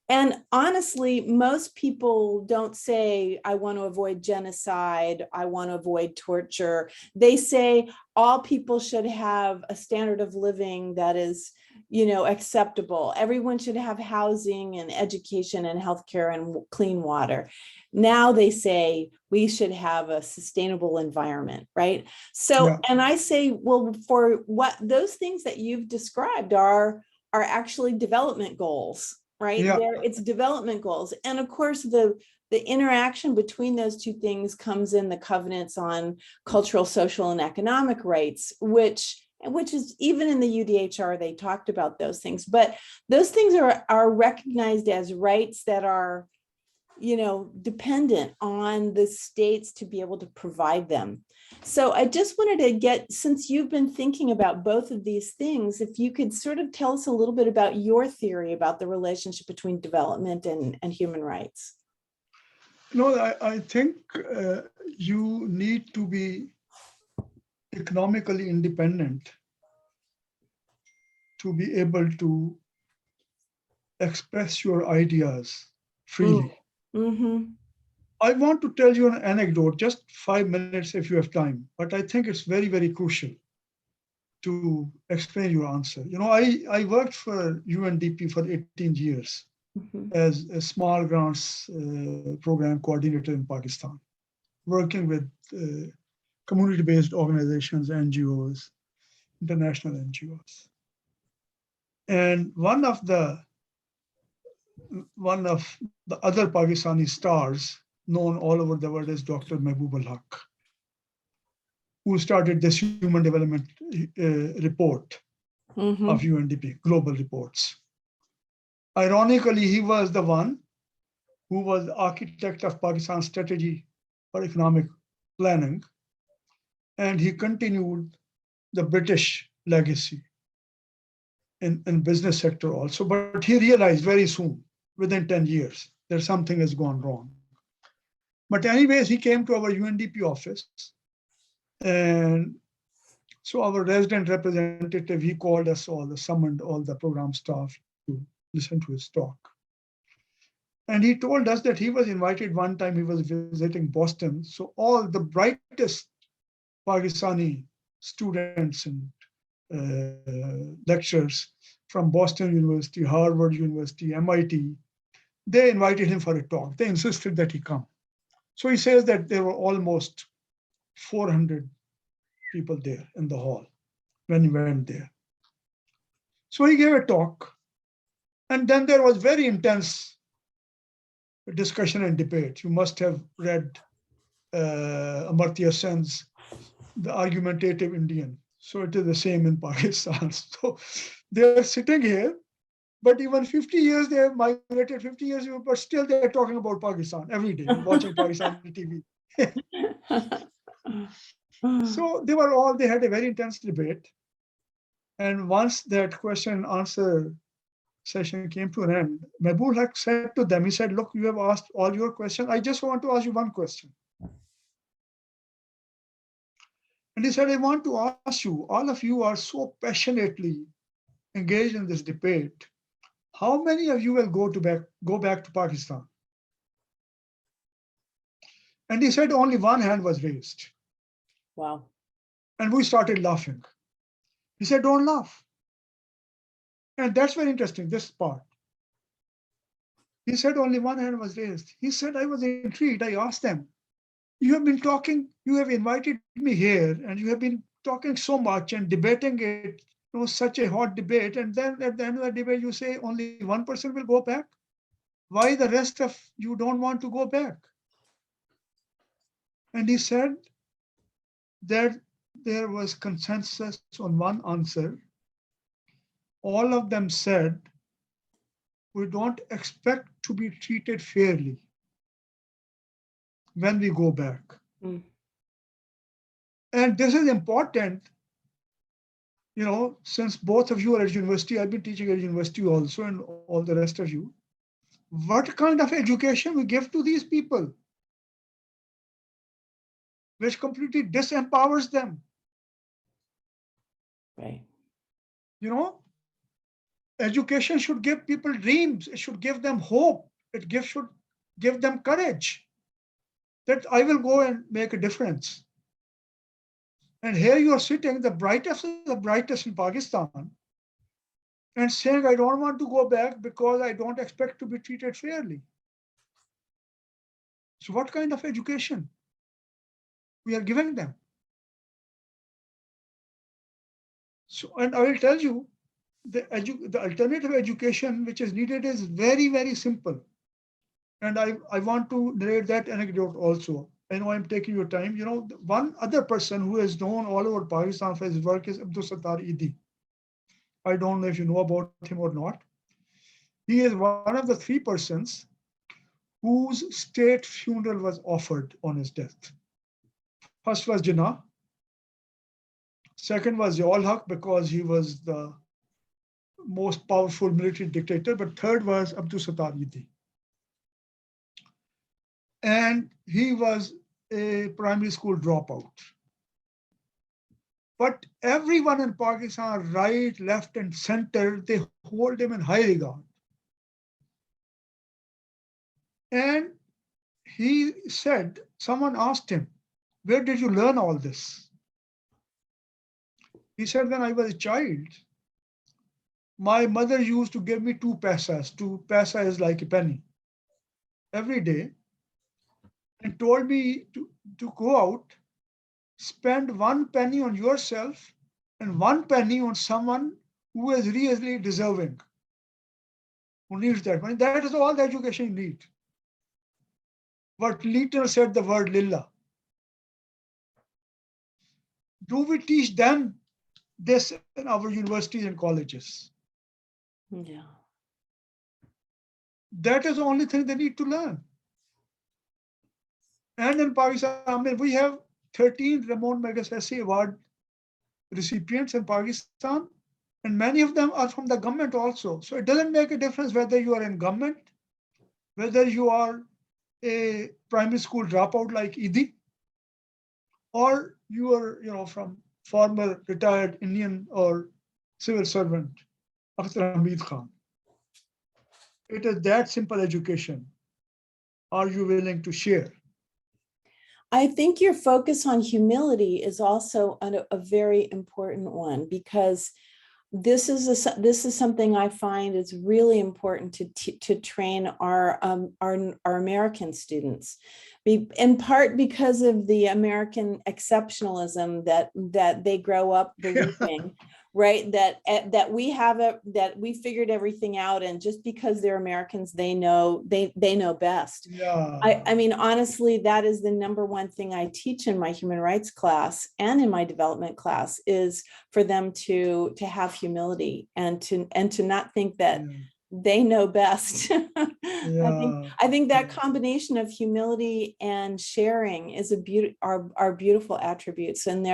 And honestly, most people don't say, I want to avoid genocide, I want to avoid torture. They say all people should have a standard of living that is, you know, acceptable. Everyone should have housing and education and healthcare and clean water. Now they say we should have a sustainable environment, right? So, Yeah. and I say, well, for what those things that you've described are actually development goals. Right Yeah. there, it's development goals. And of course, the interaction between those two things comes in the covenants on cultural, social, and economic rights, which is even in the UDHR, they talked about those things. But those things are recognized as rights that are, you know, dependent on the states to be able to provide them. So I just wanted to get, since you've been thinking about both of these things, if you could sort of tell us a little bit about your theory about the relationship between development and human rights. No, I think you need to be economically independent to be able to express your ideas freely. Mm-hmm. I want to tell you an anecdote, just 5 minutes if you have time, but I think it's very, very crucial to explain your answer. You know, I worked for UNDP for 18 years as a small grants program coordinator in Pakistan, working with community-based organizations, NGOs, international NGOs. And one of the other Pakistani stars known all over the world is Dr. Mehboob al-Haq, who started this Human Development Report of UNDP, Global Reports. Ironically, he was the one who was the architect of Pakistan's strategy for economic planning, and he continued the British legacy in business sector also, but he realized very soon, within 10 years, that something has gone wrong. But anyways, he came to our UNDP office, and so our resident representative, he called us all, summoned all the program staff to listen to his talk. And he told us that he was invited one time, he was visiting Boston. So all the brightest Pakistani students and lecturers from Boston University, Harvard University, MIT, they invited him for a talk. They insisted that he come. So he says that there were almost 400 people there in the hall when he went there. So he gave a talk, and then there was very intense discussion and debate. You must have read Amartya Sen's The Argumentative Indian. So it is the same in Pakistan. So they're sitting here, but even 50 years, they have migrated 50 years, but still they're talking about Pakistan every day, watching Pakistani TV. So they had a very intense debate. And once that question and answer session came to an end, Mehboob Haq said to them, he said, look, you have asked all your questions. I just want to ask you one question. And he said, I want to ask you, all of you are so passionately engaged in this debate. How many of you will go back to Pakistan? And he said only one hand was raised. Wow. And we started laughing. He said, don't laugh. And that's very interesting, this part. He said only one hand was raised. He said, I was intrigued. I asked them, you have been talking, you have invited me here, and you have been talking so much and debating it, such a hot debate. And then at the end of the debate, you say only one person will go back. Why the rest of you don't want to go back? And he said that there was consensus on one answer. All of them said, we don't expect to be treated fairly when we go back. Mm. And this is important, since both of you are at university, I've been teaching at university also, and all the rest of you. What kind of education we give to these people, which completely disempowers them? Right. Education should give people dreams. It should give them hope. Should give them courage that I will go and make a difference. And here you are sitting, the brightest of the brightest in Pakistan, and saying, I don't want to go back because I don't expect to be treated fairly. So what kind of education we are giving them? So, and I will tell you, the alternative education which is needed is very, very simple. And I want to narrate that anecdote also. I know I'm taking your time. One other person who is known all over Pakistan for his work is Abdul Sattar Idi. I don't know if you know about him or not. He is one of the 3 persons whose state funeral was offered on his death. First was Jinnah. Second was Yaul Haq, because he was the most powerful military dictator. But third was Abdul Sattar Idi. And he was a primary school dropout. But everyone in Pakistan, right, left, and center, they hold him in high regard. And he said, someone asked him, where did you learn all this? He said, when I was a child, my mother used to give me 2 paisas. 2 paisa is like a penny, every day, and told me to go out, spend 1 penny on yourself and 1 penny on someone who is really deserving, who needs that money. That is all the education you need. But Leeton said the word lillah. Do we teach them this in our universities and colleges? Yeah. That is the only thing they need to learn. And in Pakistan, we have 13 Ramon Magsaysay Award recipients in Pakistan, and many of them are from the government also. So it doesn't make a difference whether you are in government, whether you are a primary school dropout like Idi, or you are, from former retired Indian or civil servant, Akhtar Hamid Khan. It is that simple education. Are you willing to share? I think your focus on humility is also a very important one, because this is something I find is really important to train our American students, in part because of the American exceptionalism that they grow up believing. Right, that we have that we figured everything out, and just because they're Americans, they know best. Yeah. I mean, honestly, that is the number one thing I teach in my human rights class and in my development class, is for them to have humility and to not think that they know best. I think that combination of humility and sharing is are beautiful attributes, and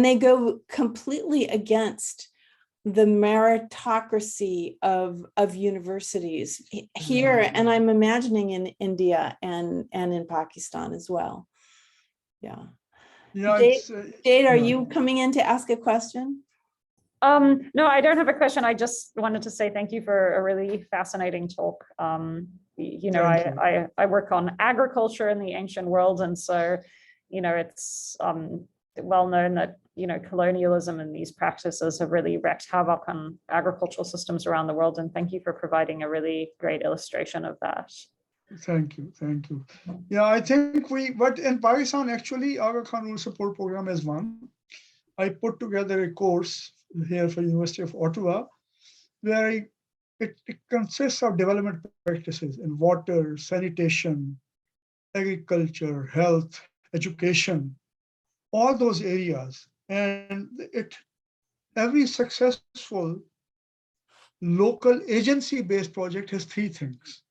they go completely against the meritocracy of universities here, and I'm imagining in India and in Pakistan as well. Yeah. Yeah, Jade, are yeah. you coming in to ask a question? No, I don't have a question. I just wanted to say thank you for a really fascinating talk. You know, Thank you. I work on agriculture in the ancient world, and so, you know, it's well known that, you know, colonialism and these practices have really wreaked havoc on agricultural systems around the world. And thank you for providing a really great illustration of that. Thank you. Thank you. Yeah, I think but in Pakistan, actually, Aga Khan Rural Support Program is one. I put together a course here for University of Ottawa, where it consists of development practices in water, sanitation, agriculture, health, education, all those areas. And every successful local agency-based project has three things.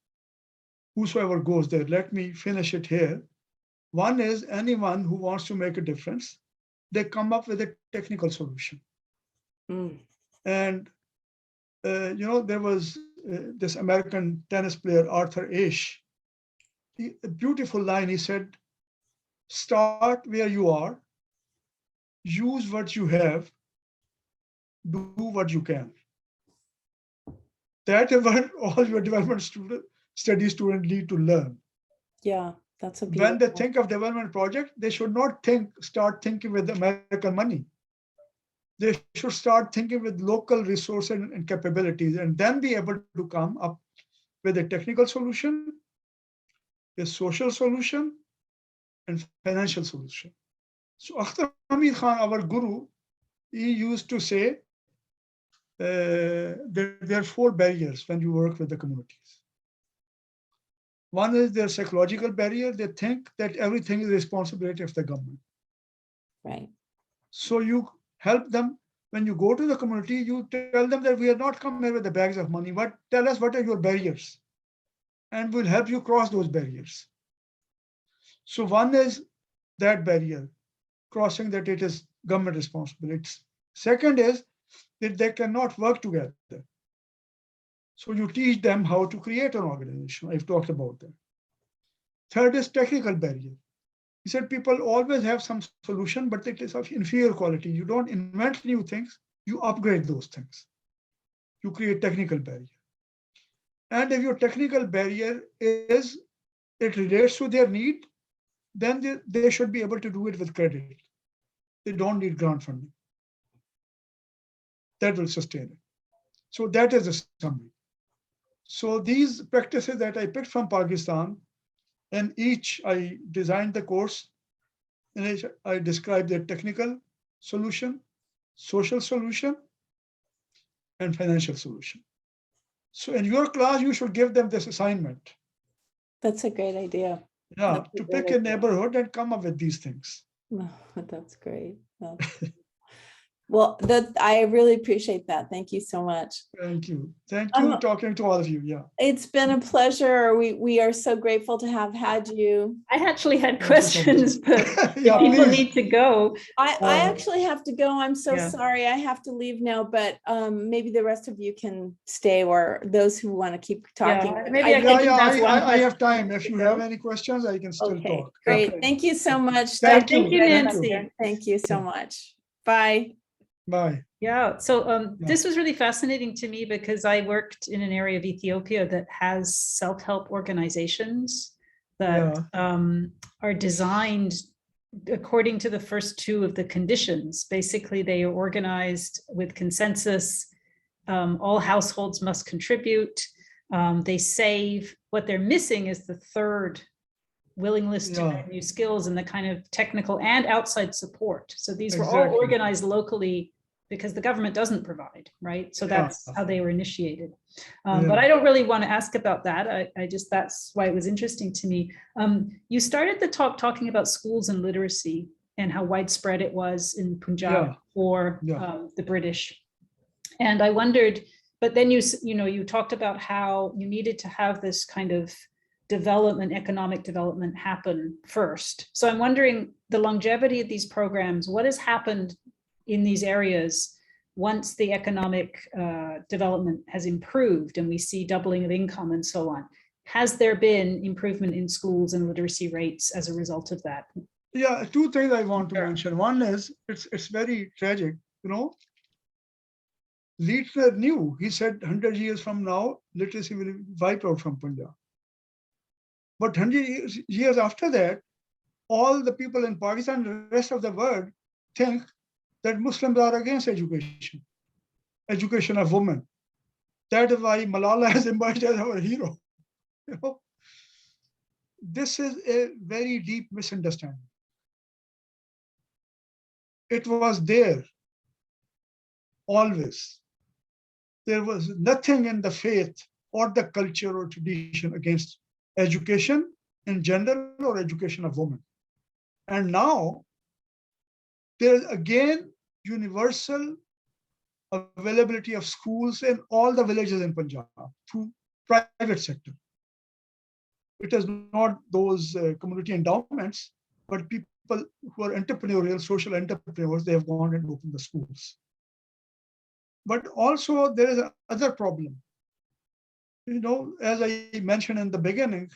Whosoever goes there, let me finish it here. One is anyone who wants to make a difference, they come up with a technical solution. And, you know, there was this American tennis player, Arthur Ashe. A beautiful line, he said, start where you are, use what you have, do what you can. That is what all your development study students need to learn. Yeah, that's a When they beautiful. think of development project, they should not start thinking with American money. They should start thinking with local resources and capabilities, and then be able to come up with a technical solution, a social solution, and financial solution. So Akhtar Hamid Khan, our guru, he used to say there are four barriers when you work with the communities. One is their psychological barrier. They think that everything is the responsibility of the government. Right. So you help them. When you go to the community, you tell them that we are not coming here with the bags of money, but tell us what are your barriers, and we'll help you cross those barriers. So one is that barrier, crossing that it is government responsibility. Second is that they cannot work together. So you teach them how to create an organization. I've talked about that. Third is technical barrier. He said people always have some solution, but it is of inferior quality. You don't invent new things, you upgrade those things. You create technical barrier. And if your technical barrier is, it relates to their need, then they should be able to do it with credit. They don't need grant funding. That will sustain it. So that is the summary. So these practices that I picked from Pakistan, and each I designed the course, and I described the technical solution, social solution, and financial solution. So in your class, you should give them this assignment. That's a great idea. Yeah, That's a to great pick a idea. neighborhood and come up with these things. Oh, that's great. Well, I really appreciate that. Thank you so much. Thank you. Thank you talking to all of you. Yeah. It's been a pleasure. We are so grateful to have had you. I actually had Thank you so questions, much. but Yeah, people please. need to go. I actually have to go. I'm so Yeah. sorry. I have to leave now, but maybe the rest of you can stay, or those who want to keep talking. Yeah, But maybe I Yeah, can yeah, ask one I have question. time. If you have any questions, I can still Okay, talk. great. Okay. Thank you so much. Thank Dr. you, Nancy. Nancy. Thank you so much. Bye. Bye. Yeah, so Yeah. this was really fascinating to me because I worked in an area of Ethiopia that has self-help organizations that are designed according to the first two of the conditions. Basically, they are organized with consensus. All households must contribute. They save. What they're missing is the third, willingness to learn new skills and the kind of technical and outside support. So these were all organized locally because the government doesn't provide, right? So that's how they were initiated. But I don't really want to ask about that. I just, that's why it was interesting to me. You started the talk talking about schools and literacy and how widespread it was in Punjab for the British. And I wondered, but then you talked about how you needed to have this kind of development, economic development happen first. So I'm wondering the longevity of these programs, what has happened in these areas once the economic development has improved and we see doubling of income and so on, has there been improvement in schools and literacy rates as a result of that? Yeah, two things I want to Sure. mention. One is it's very tragic, you know. Leitner knew, he said 100 years from now, literacy will be wiped out from Punjab. But 100 years after that, all the people in Pakistan, the rest of the world, think that Muslims are against education of women. That is why Malala has emerged as our hero. You know? This is a very deep misunderstanding. It was there always. There was nothing in the faith or the culture or tradition against education in general or education of women. And now there's again universal availability of schools in all the villages in Punjab through private sector. It is not those community endowments, but people who are entrepreneurial, social entrepreneurs, they have gone and opened the schools. But also there is another problem. You know, as I mentioned in the beginning,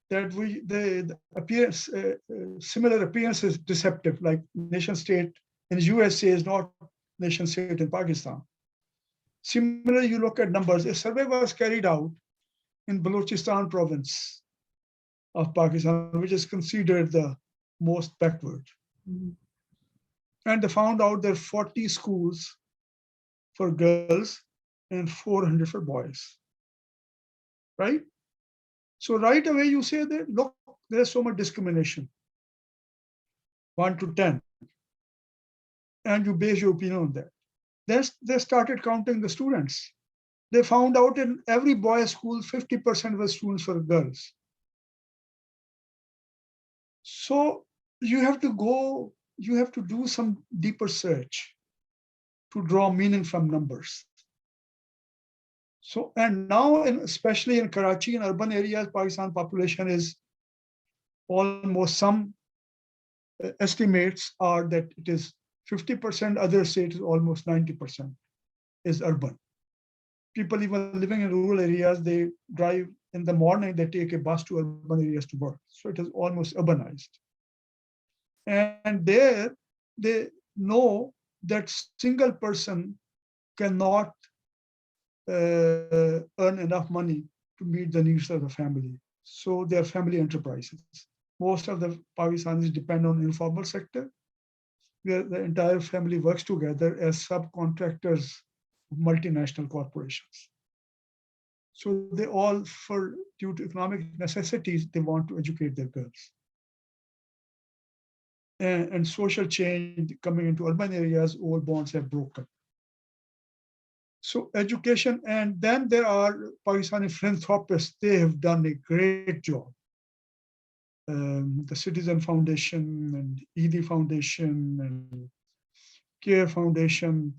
that the appearance, similar appearance is deceptive, like nation state in USA is not nation state in Pakistan. Similarly, you look at numbers. A survey was carried out in Balochistan province of Pakistan, which is considered the most backward. Mhm. And they found out there are 40 schools for girls and 400 for boys, right? So right away you say that, look, there's so much discrimination, 1 to 10, and you base your opinion on that. Then they started counting the students. They found out in every boys' school, 50% were students for girls. So you have to do some deeper search to draw meaning from numbers. So, and now, especially in Karachi and urban areas, Pakistan population is almost, some estimates are that it is 50%, other states is almost 90% is urban. People even living in rural areas, they drive in the morning, they take a bus to urban areas to work. So it is almost urbanized. And there they know that single person cannot earn enough money to meet the needs of the family. So they are family enterprises. Most of the Pakistanis depend on informal sector, where the entire family works together as subcontractors of multinational corporations. So they all, due to economic necessities, they want to educate their girls. And social change coming into urban areas, all bonds have broken. So education, and then there are Pakistani philanthropists, they have done a great job. The Citizen Foundation and ED Foundation and CARE Foundation.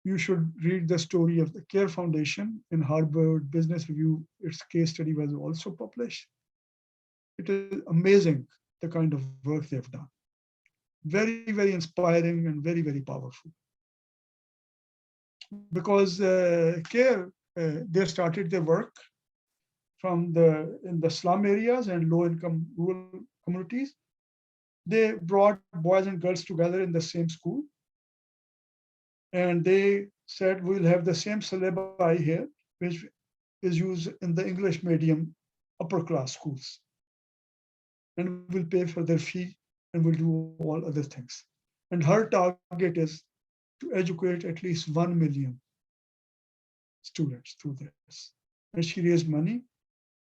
You should read the story of the CARE Foundation in Harvard Business Review. Its case study was also published. It is amazing the kind of work they've done. Very, very inspiring and very, very powerful. Because CARE, they started their work from in the slum areas and low-income rural communities. They brought boys and girls together in the same school. And they said, we'll have the same syllabi here, which is used in the English medium upper class schools. And we'll pay for their fee and we'll do all other things. And her target is to educate at least 1 million students through this. And she raised money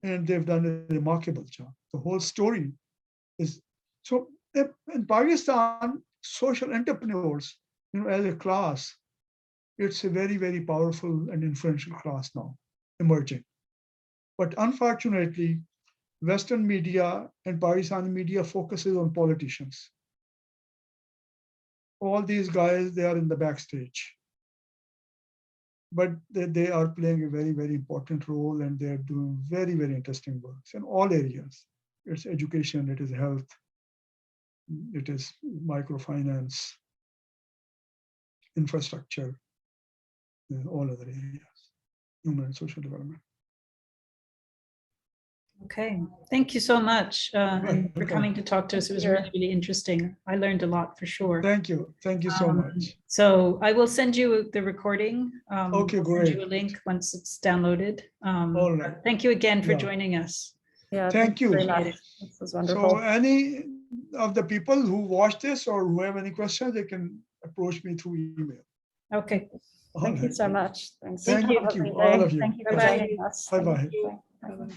and they've done a remarkable job. The whole story is, so in Pakistan, social entrepreneurs, as a class, it's a very, very powerful and influential class now emerging. But unfortunately, Western media and Pakistani media focuses on politicians. All these guys, they are in the backstage. But they are playing a very, very important role and they're doing very, very interesting works in all areas. It's education, it is health, it is microfinance, infrastructure. all other areas, human and social development. Okay, thank you so much and for welcome. coming to talk to us. It was Sure. really, really interesting. I learned a lot for sure. Thank you so much. So I will send you the recording. Okay, I'll send you great. a link once it's downloaded. All right. Thank you again for Yeah. joining us. Yeah. Thank you. very Appreciate much. it. This was So wonderful. any of the people who watch this or who have any questions, they can approach me through email. Okay, All Thank you right. so much. Thanks. Thank Have a you, lovely all day. of you. Thank you for Bye-bye. joining us. Bye-bye. Bye. Bye.